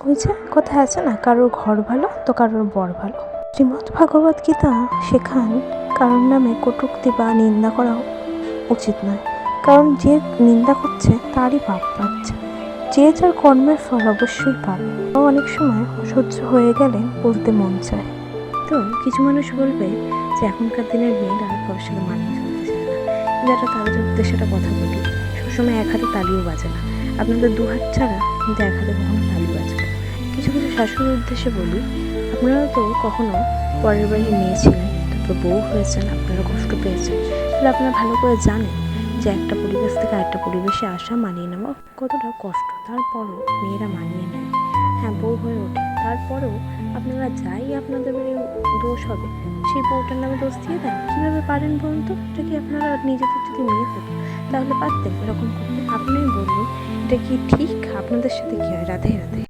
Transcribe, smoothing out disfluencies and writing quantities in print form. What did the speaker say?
ওই যে কথায় আছে না, কারোর ঘর ভালো তো কারোর বর ভালো। শ্রীমদ্ ভাগবত গীতা শেখান কারোর নামে কটূক্তি বা নিন্দা করা উচিত নয়, কারণ যে নিন্দা করছে তারই পাপ পাচ্ছে। যে যার কর্মের ফল অবশ্যই পাবে। অনেক সময় অসহ্য হয়ে গেলে বলতে মন চায়। তো কিছু মানুষ বলবে যে এখনকার দিনের মেয়েরা কারোর সাথে মানিয়ে চলতে চায় না, কিন্তু এটা তাদের উদ্দেশ্যে কথা বলি, সবসময় এক হাতে তালিও বাজে না। আপনাদের দু হাত ছাড়া কিন্তু এক হাতে কখনো তালি বাজবে। কিছু কিছু শাশুড়ির উদ্দেশ্যে বলি, আপনারা তো কখনো পরের বাড়ির মেয়ে ছিলেন, তারপর বউ হয়েছেন, আপনারা কষ্ট পেয়েছেন, তাহলে আপনারা ভালো করে জানেন যে একটা পরিবেশ থেকে আরেকটা পরিবেশে আসা, মানিয়ে নেওয়া কতটা কষ্ট। তারপরও মেয়েরা মানিয়ে নেয়, হ্যাঁ বউ হয়ে ওঠে। তারপরেও আপনারা যাই আপনাদের বাড়ি দোষ হবে, সেই বউটার নামে দোষ দিয়ে দেন। কীভাবে পারেন বলুন তো? এটা কি আপনারা নিজেদের যদি মেয়ে হতো তাহলে পারতেন এরকম করতে? আপনিই বলুন, এটা কি ঠিক? আপনাদের সাথে কী হয়? রাধে রাধে।